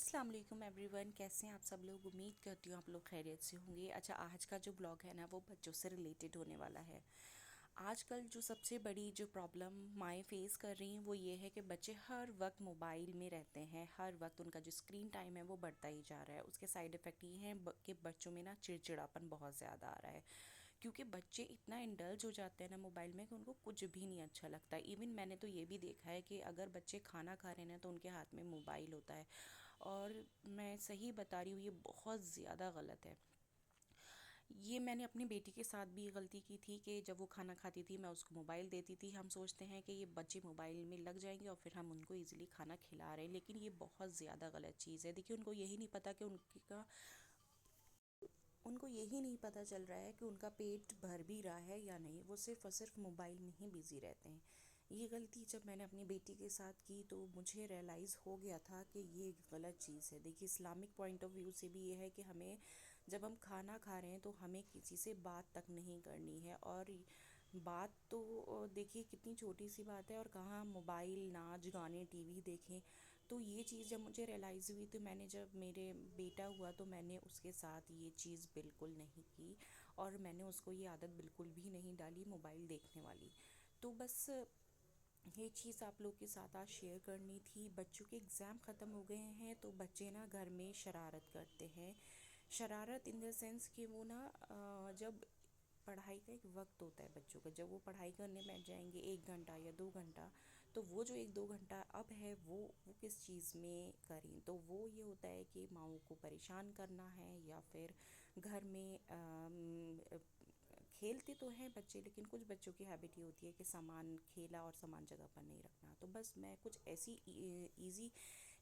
अस्सलाम वालेकुम एवरीवन, कैसे हैं आप सब लोग। उम्मीद करती हूँ आप लोग खैरियत से होंगे। अच्छा, आज का जो ब्लॉग है ना वो बच्चों से रिलेटेड होने वाला है। आजकल जो सबसे बड़ी जो प्रॉब्लम माएँ फेस कर रही हैं वो ये है कि बच्चे हर वक्त मोबाइल में रहते हैं। हर वक्त उनका जो स्क्रीन टाइम है वो बढ़ता ही जा रहा है। उसके साइड इफ़ेक्ट ये हैं कि बच्चों में ना चिड़चिड़ापन बहुत ज़्यादा आ रहा है, क्योंकि बच्चे इतना इंडल्ज हो जाते हैं ना मोबाइल में कि उनको कुछ भी नहीं अच्छा लगता। इवन मैंने तो ये भी देखा है कि अगर बच्चे खाना खा रहे हैं ना तो उनके हाथ में मोबाइल होता है। और मैं सही बता रही हूँ, ये बहुत ज़्यादा गलत है। ये मैंने अपनी बेटी के साथ भी गलती की थी कि जब वो खाना खाती थी मैं उसको मोबाइल देती थी। हम सोचते हैं कि ये बच्चे मोबाइल में लग जाएंगे और फिर हम उनको इजीली खाना खिला रहे हैं, लेकिन ये बहुत ज़्यादा गलत चीज़ है। देखिए, उनको यही नहीं पता कि उनको यही नहीं पता चल रहा है कि उनका पेट भर भी रहा है या नहीं। वो सिर्फ़ और सिर्फ मोबाइल में ही बिज़ी रहते हैं। ये गलती जब मैंने अपनी बेटी के साथ की तो मुझे रियलाइज़ हो गया था कि ये गलत चीज़ है। देखिए, इस्लामिक पॉइंट ऑफ व्यू से भी ये है कि हमें, जब हम खाना खा रहे हैं तो हमें किसी से बात तक नहीं करनी है। और बात तो देखिए कितनी छोटी सी बात है, और कहाँ मोबाइल, नाच गाने, टीवी देखें। तो ये चीज़ जब मुझे रियलाइज़ हुई तो मैंने, जब मेरे बेटा हुआ तो मैंने उसके साथ ये चीज़ बिल्कुल नहीं की, और मैंने उसको ये आदत बिल्कुल भी नहीं डाली मोबाइल देखने वाली। तो बस ये चीज़ आप लोग के साथ आज शेयर करनी थी। बच्चों के एग्ज़ाम ख़त्म हो गए हैं तो बच्चे ना घर में शरारत करते हैं। शरारत इन द सेंस कि वो ना जब पढ़ाई का एक वक्त होता है बच्चों का, जब वो पढ़ाई करने बैठ जाएंगे 1 घंटा या 2 घंटा, तो वो जो 1-2 घंटा अब है वो किस चीज़ में करें। तो वो ये होता है कि माओ को परेशान करना है, या फिर घर में खेलते तो हैं बच्चे, लेकिन कुछ बच्चों की हैबिट ये होती है कि सामान खेला और सामान जगह पर नहीं रखना। तो बस मैं कुछ ऐसी इजी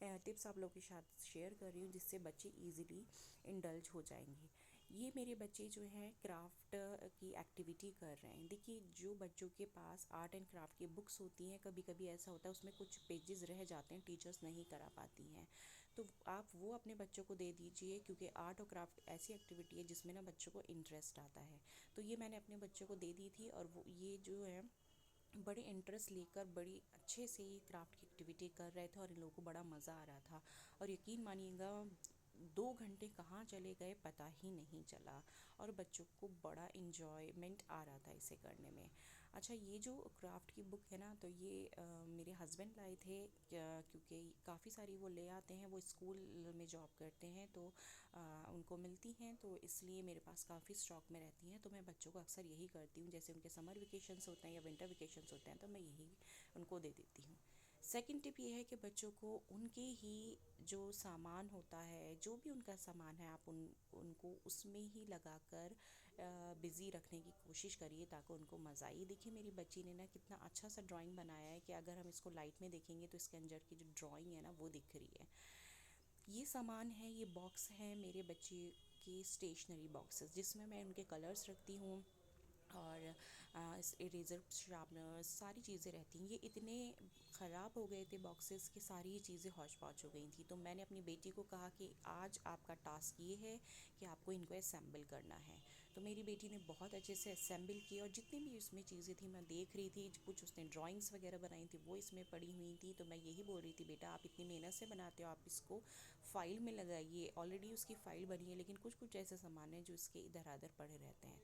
टिप्स आप लोगों के साथ शेयर कर रही हूँ जिससे बच्चे इजीली इंडल्ज हो जाएंगे। ये मेरे बच्चे जो हैं क्राफ्ट की एक्टिविटी कर रहे हैं। देखिए, जो बच्चों के पास आर्ट एंड क्राफ्ट की बुक्स होती हैं, कभी कभी ऐसा होता है उसमें कुछ पेजेस रह जाते हैं, टीचर्स नहीं करा पाती हैं, तो आप वो अपने बच्चों को दे दीजिए, क्योंकि आर्ट और क्राफ्ट ऐसी एक्टिविटी है जिसमें ना बच्चों को इंटरेस्ट आता है। तो ये मैंने अपने बच्चों को दे दी थी, और वो ये जो है बड़े इंटरेस्ट लेकर बड़ी अच्छे से ये क्राफ्ट की एक्टिविटी कर रहे थे, और इन लोगों को बड़ा मज़ा आ रहा था। और यकीन मानिएगा, 2 घंटे कहाँ चले गए पता ही नहीं चला, और बच्चों को बड़ा इन्जॉयमेंट आ रहा था इसे करने में। अच्छा, ये जो क्राफ्ट की बुक है ना, तो ये मेरे हस्बैंड लाए थे, क्योंकि काफ़ी सारी वो ले आते हैं। वो स्कूल में जॉब करते हैं तो उनको मिलती हैं, तो इसलिए मेरे पास काफ़ी स्टॉक में रहती हैं। तो मैं बच्चों को अक्सर यही करती हूँ, जैसे उनके समर वेकेशंस होते हैं या विंटर वेकेशंस होते हैं तो मैं यही उनको दे देती हूँ। सेकंड टिप ये है कि बच्चों को उनके ही जो सामान होता है, जो भी उनका सामान है, आप उनको उसमें ही लगाकर बिज़ी रखने की कोशिश करिए ताकि उनको मज़ा आए। देखिए, मेरी बच्ची ने ना कितना अच्छा सा ड्राइंग बनाया है कि अगर हम इसको लाइट में देखेंगे तो इसके अंदर की जो ड्राइंग है ना वो दिख रही है। ये सामान है, ये बॉक्स है मेरे बच्चे के स्टेशनरी बॉक्सेस, जिसमें मैं उनके कलर्स रखती हूँ, और इस इरेज़र, शार्पनर, सारी चीज़ें रहती हैं। ये इतने ख़राब हो गए थे बॉक्सेस कि सारी ही चीज़ें हौच पौच हो गई थी। तो मैंने अपनी बेटी को कहा कि आज आपका टास्क ये है कि आपको इनको असेंबल करना है। तो मेरी बेटी ने बहुत अच्छे से असेंबल किया, और जितनी भी इसमें चीज़ें थी मैं देख रही थी, कुछ उसने ड्राइंग्स वगैरह बनाई थी वो इसमें पड़ी हुई थी। तो मैं यही बोल रही थी, बेटा आप इतनी मेहनत से बनाते हो, आप इसको फ़ाइल में लगाइए। ऑलरेडी उसकी फ़ाइल बनी है, लेकिन कुछ कुछ ऐसे सामान हैं जो इसके इधर उधर पड़े रहते हैं।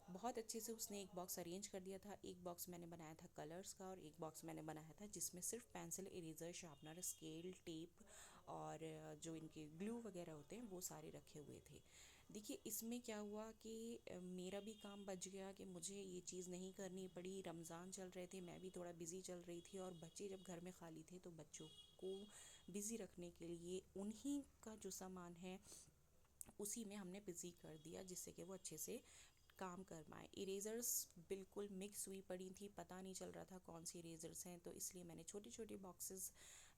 बहुत अच्छे से उसने एक बॉक्स अरेंज कर दिया था। एक बॉक्स मैंने बनाया था कलर्स का, और एक बॉक्स मैंने बनाया था जिसमें सिर्फ pencil, eraser, sharpener, scale, tape और जो इनके ग्लू वगैरह होते हैं वो सारे रखे हुए थे। देखिए, इसमें क्या हुआ कि मेरा भी काम बच गया कि मुझे ये चीज़ नहीं करनी पड़ी। रमज़ान चल रहे थे, मैं भी थोड़ा बिज़ी चल रही थी, और बच्चे जब घर में खाली थे तो बच्चों को बिज़ी रखने के लिए उन्हीं का जो सामान है उसी में हमने बिज़ी कर दिया, जिससे कि वो अच्छे से काम कर पाएँ। इरेज़र्स बिल्कुल मिक्स हुई पड़ी थी, पता नहीं चल रहा था कौन सी इरेज़र्स हैं, तो इसलिए मैंने छोटे छोटे बॉक्सेस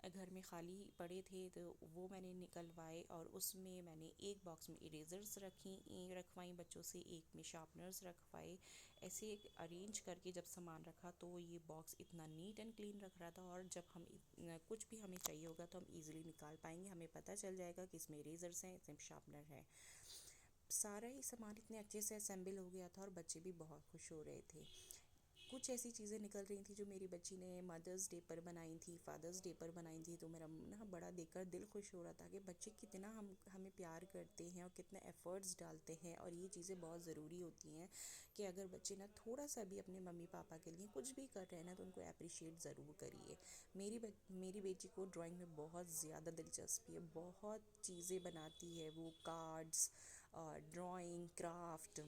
घर में खाली पड़े थे तो वो मैंने निकलवाए, और उसमें मैंने एक बॉक्स में इरेज़र्स रखवाई बच्चों से, एक में शार्पनर्स रखवाए। ऐसे अरेंज करके जब सामान रखा तो ये बॉक्स इतना नीट एंड क्लीन रख रहा था, और जब हम कुछ भी हमें चाहिए होगा तो हम ईज़िली निकाल पाएंगे। हमें पता चल जाएगा कि इसमें इरेज़र्स हैं, इसमें शार्पनर है। सारा ही सामान इतने अच्छे से असेंबल हो गया था, और बच्चे भी बहुत खुश हो रहे थे। कुछ ऐसी चीज़ें निकल रही थी जो मेरी बच्ची ने मदर्स डे पर बनाई थी, फादर्स डे पर बनाई थी, तो मेरा ना बड़ा देखकर दिल खुश हो रहा था कि बच्चे कितना हमें प्यार करते हैं और कितने एफ़र्ट्स डालते हैं। और ये चीज़ें बहुत ज़रूरी होती हैं कि अगर बच्चे ना थोड़ा सा भी अपने मम्मी पापा के लिए कुछ भी कर रहे हैं ना, तो उनको अप्रिशिएट ज़रूर करिए। मेरी बेटी को ड्राइंग में बहुत ज़्यादा दिलचस्पी है, बहुत चीज़ें बनाती है वो, कार्ड्स और ड्राइंग, क्राफ्ट।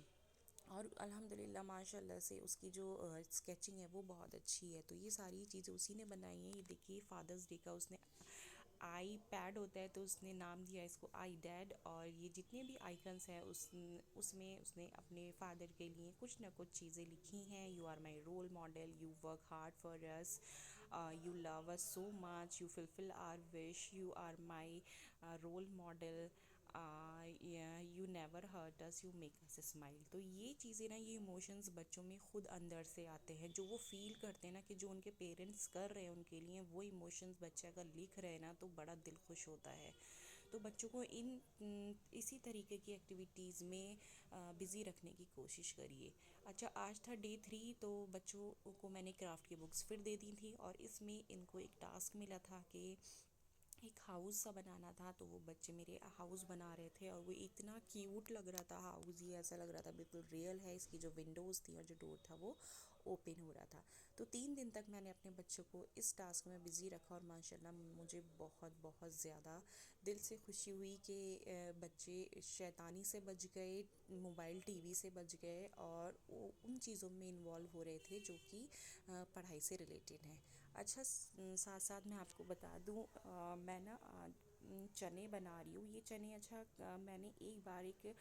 और अल्हम्दुलिल्लाह माशाल्लाह से उसकी जो स्केचिंग है वो बहुत अच्छी है। तो ये सारी चीज़ें उसी ने बनाई हैं। ये देखिए फादर्स डे का उसने आई पैड होता है तो उसने नाम दिया इसको आई डैड। और ये जितने भी आइकन्स हैं उसमें उसने अपने फादर के लिए कुछ ना कुछ चीज़ें लिखी हैं। You are my role model, you work hard for us, you love us so much, you fulfill our wish, you are my role model, yeah, you never hurt us, you make us smile। तो ये चीज़ें ना, ये emotions बच्चों में खुद अंदर से आते हैं, जो वो फील करते हैं ना कि जो उनके पेरेंट्स कर रहे हैं उनके लिए, वो इमोशंस बच्चे अगर लिख रहे हैं ना तो बड़ा दिल खुश होता है। तो बच्चों को इसी तरीके की एक्टिविटीज़ में बिज़ी रखने की कोशिश करिए। अच्छा, आज था डे 3, तो बच्चों को मैंने क्राफ्ट की बुक्स फिर दे दी थी और इसमें इनको एक टास्क मिला था कि एक हाउस सा बनाना था। तो वो बच्चे मेरे हाउस बना रहे थे और वो इतना क्यूट लग रहा था हाउस, ये ऐसा लग रहा था बिल्कुल रियल है। इसकी जो विंडोज़ थी और जो डोर था वो ओपन हो रहा था। तो 3 दिन तक मैंने अपने बच्चों को इस टास्क में बिज़ी रखा और माशाल्लाह मुझे बहुत बहुत ज़्यादा दिल से खुशी हुई कि बच्चे शैतानी से बच गए, मोबाइल टीवी से बच गए और वो उन चीज़ों में इन्वॉल्व हो रहे थे जो कि पढ़ाई से रिलेटेड हैं। अच्छा, साथ साथ मैं आपको बता दूं, मैं ना चने बना रही हूँ। ये चने, अच्छा, मैंने एक बार एक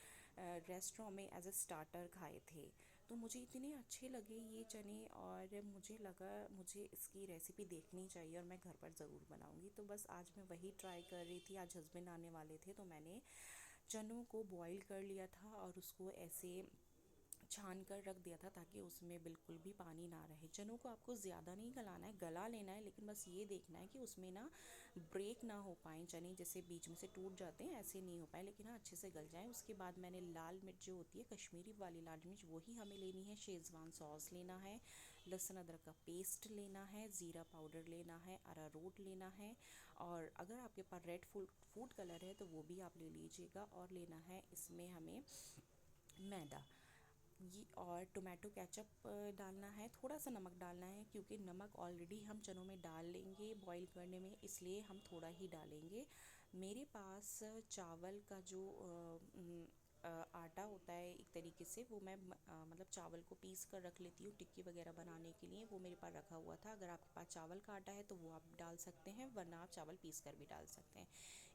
रेस्टोरेंट में एज अ स्टार्टर खाए थे, तो मुझे इतने अच्छे लगे ये चने और मुझे लगा मुझे इसकी रेसिपी देखनी चाहिए और मैं घर पर ज़रूर बनाऊँगी। तो बस आज मैं वही ट्राई कर रही थी। आज हस्बैंड आने वाले थे तो मैंने चनों को बॉईल कर लिया था और उसको ऐसे छान कर रख दिया था ताकि उसमें बिल्कुल भी पानी ना रहे। चनों को आपको ज़्यादा नहीं गलाना है, गला लेना है, लेकिन बस ये देखना है कि उसमें ना ब्रेक ना हो पाए, चने जैसे बीच में से टूट जाते हैं ऐसे नहीं हो पाए, लेकिन हाँ अच्छे से गल जाएँ। उसके बाद मैंने लाल मिर्च जो होती है कश्मीरी वाली लाल मिर्च, वही हमें लेनी है, शेज़वान सॉस लेना है, लहसुन अदरक का पेस्ट लेना है, ज़ीरा पाउडर लेना है, अरारोट लेना है, और अगर आपके पास रेड फूड कलर है तो वो भी आप ले लीजिएगा। और लेना है इसमें हमें मैदा, ये, और टोमेटो केचप डालना है, थोड़ा सा नमक डालना है क्योंकि नमक ऑलरेडी हम चनों में डाल लेंगे बॉईल करने में, इसलिए हम थोड़ा ही डालेंगे। मेरे पास चावल का जो आटा होता है एक तरीके से, वो मैं मतलब चावल को पीस कर रख लेती हूँ टिक्की वगैरह बनाने के लिए, वो मेरे पास रखा हुआ था। अगर आपके पास चावल का आटा है तो वो आप डाल सकते हैं, वरना आप चावल पीस कर भी डाल सकते हैं।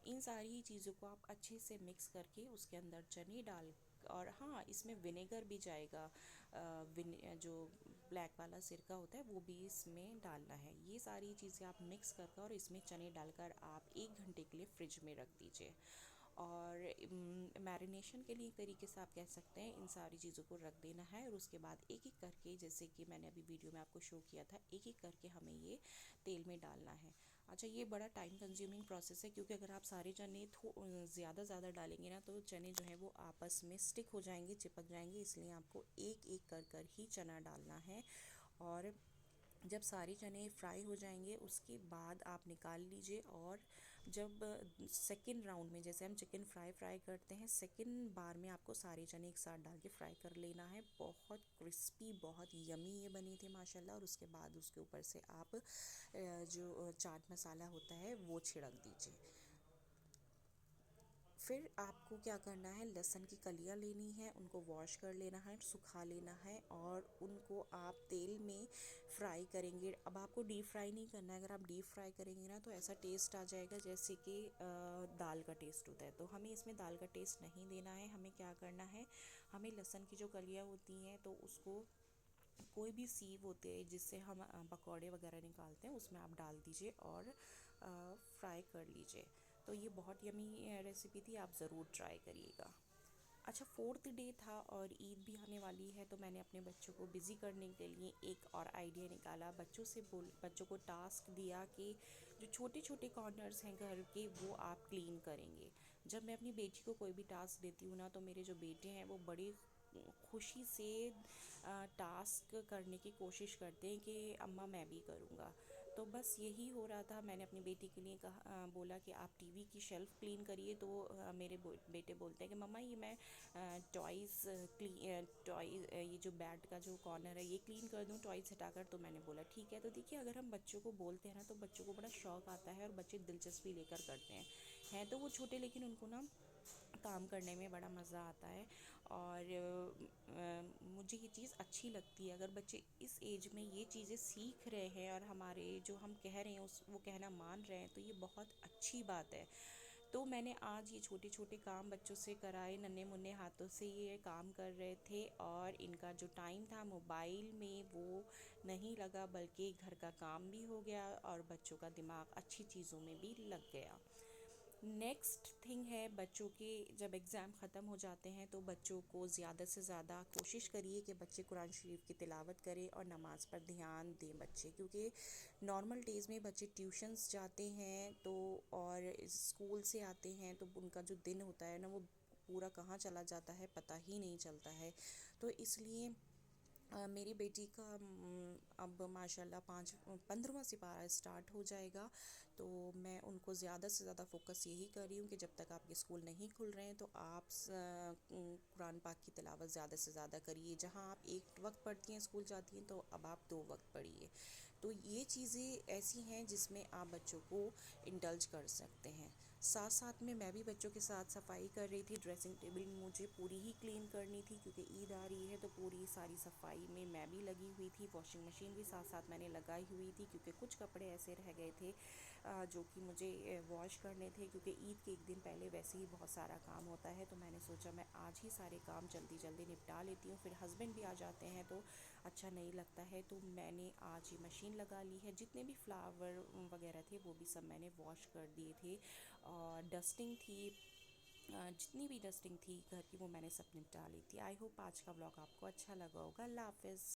इन सारी चीज़ों को आप अच्छे से मिक्स करके उसके अंदर चने डाल, और हाँ इसमें विनेगर भी जाएगा, जो ब्लैक वाला सिरका होता है वो भी इसमें डालना है। ये सारी चीज़ें आप मिक्स करके और इसमें चने डालकर आप 1 घंटे के लिए फ्रिज में रख दीजिए। और मैरिनेशन के लिए एक तरीके से आप कह सकते हैं इन सारी चीज़ों को रख देना है, और उसके बाद एक एक करके, जैसे कि मैंने अभी वीडियो में आपको शो किया था, एक एक करके हमें ये तेल में डालना है। अच्छा, ये बड़ा टाइम कंज्यूमिंग प्रोसेस है क्योंकि अगर आप सारे चने ज़्यादा डालेंगे ना तो चने जो हैं वो आपस में स्टिक हो जाएंगे, चिपक जाएंगे, इसलिए आपको एक एक कर ही चना डालना है। और जब सारे चने फ्राई हो जाएंगे उसके बाद आप निकाल लीजिए, और जब सेकंड राउंड में, जैसे हम चिकन फ्राई करते हैं, सेकंड बार में आपको सारे चने एक साथ डाल के फ्राई कर लेना है। बहुत क्रिस्पी, बहुत यमी ये बनी थी माशाल्लाह। और उसके बाद उसके ऊपर से आप जो चाट मसाला होता है वो छिड़क दीजिए। फिर आपको क्या करना है, लहसुन की कलियां लेनी है, उनको वॉश कर लेना है, सुखा लेना है, और उनको आप तेल में फ्राई करेंगे। अब आपको डीप फ्राई नहीं करना है, अगर आप डीप फ्राई करेंगे ना तो ऐसा टेस्ट आ जाएगा जैसे कि दाल का टेस्ट होता है, तो हमें इसमें दाल का टेस्ट नहीं देना है। हमें क्या करना है, हमें लहसुन की जो कलियाँ होती हैं तो उसको, कोई भी सीव होते हैं जिससे हम पकौड़े वगैरह निकालते हैं उसमें आप डाल दीजिए और फ्राई कर लीजिए। तो ये बहुत यमी रेसिपी थी, आप ज़रूर ट्राई करिएगा। अच्छा, 4th डे था और ईद भी आने वाली है, तो मैंने अपने बच्चों को बिज़ी करने के लिए एक और आइडिया निकाला। बच्चों को टास्क दिया कि जो छोटे छोटे कॉर्नर्स हैं घर के वो आप क्लीन करेंगे। जब मैं अपनी बेटी को कोई भी टास्क देती हूँ ना तो मेरे जो बेटे हैं वो बड़े खुशी से टास्क करने की कोशिश करते हैं कि अम्मा मैं भी करूँगा। तो बस यही हो रहा था। मैंने अपनी बेटी के लिए बोला कि आप टीवी की शेल्फ़ क्लीन करिए, तो मेरे बेटे बोलते हैं कि मम्मा ये मैं टॉयज़ टॉय ये जो बेड का जो कॉर्नर है ये क्लीन कर दूँ टॉयज़ हटाकर। तो मैंने बोला ठीक है। तो देखिए, अगर हम बच्चों को बोलते हैं ना तो बच्चों को बड़ा शौक आता है और बच्चे दिलचस्पी लेकर करते हैं तो वो छोटे, लेकिन उनको ना काम करने में बड़ा मज़ा आता है। और मुझे ये चीज़ अच्छी लगती है, अगर बच्चे इस एज में ये चीज़ें सीख रहे हैं और हमारे जो हम कह रहे हैं उस वो कहना मान रहे हैं, तो ये बहुत अच्छी बात है। तो मैंने आज ये छोटे छोटे काम बच्चों से कराए, नन्हे मुन्ने हाथों से ये काम कर रहे थे, और इनका जो टाइम था मोबाइल में वो नहीं लगा, बल्कि घर का काम भी हो गया और बच्चों का दिमाग अच्छी चीज़ों में भी लग गया। नेक्स्ट थिंग है, बच्चों के जब एग्ज़ाम ख़त्म हो जाते हैं तो बच्चों को ज़्यादा से ज़्यादा कोशिश करिए कि बच्चे कुरान शरीफ की तिलावत करें और नमाज़ पर ध्यान दें बच्चे, क्योंकि नॉर्मल डेज़ में बच्चे ट्यूशन्स जाते हैं तो और स्कूल से आते हैं तो उनका जो दिन होता है ना वो पूरा कहाँ चला जाता है पता ही नहीं चलता है। तो इसलिए मेरी बेटी का अब माशाल्लाह 15वां सिपारा स्टार्ट हो जाएगा। तो मैं उनको ज़्यादा से ज़्यादा फोकस यही कर रही हूँ कि जब तक आपके स्कूल नहीं खुल रहे हैं तो आप कुरान पाक की तिलावत ज़्यादा से ज़्यादा करिए। जहाँ आप एक वक्त पढ़ती हैं स्कूल जाती हैं तो अब आप 2 वक्त पढ़िए। तो ये चीज़ें ऐसी हैं जिसमें आप बच्चों को इंडल्ज कर सकते हैं। साथ साथ में मैं भी बच्चों के साथ सफाई कर रही थी। ड्रेसिंग टेबल मुझे पूरी ही क्लीन करनी थी क्योंकि ईद आ रही है, तो पूरी सारी सफाई में मैं भी लगी हुई थी। वॉशिंग मशीन भी साथ साथ मैंने लगाई हुई थी क्योंकि कुछ कपड़े ऐसे रह गए थे जो कि मुझे वॉश करने थे, क्योंकि ईद के एक दिन पहले वैसे ही बहुत सारा काम होता है। तो मैंने सोचा मैं आज ही सारे काम जल्दी जल्दी निपटा लेती हूँ, फिर हस्बैंड भी आ जाते हैं तो अच्छा नहीं लगता है। तो मैंने आज ये मशीन लगा ली है। जितने भी फ्लावर वगैरह थे वो भी सब मैंने वॉश कर दिए थे, और डस्टिंग थी, जितनी भी डस्टिंग थी घर की वो मैंने सब निपटा ली थी। आई होप आज का व्लॉग आपको अच्छा लगा होगा। अल्लाह हाफ़िज़।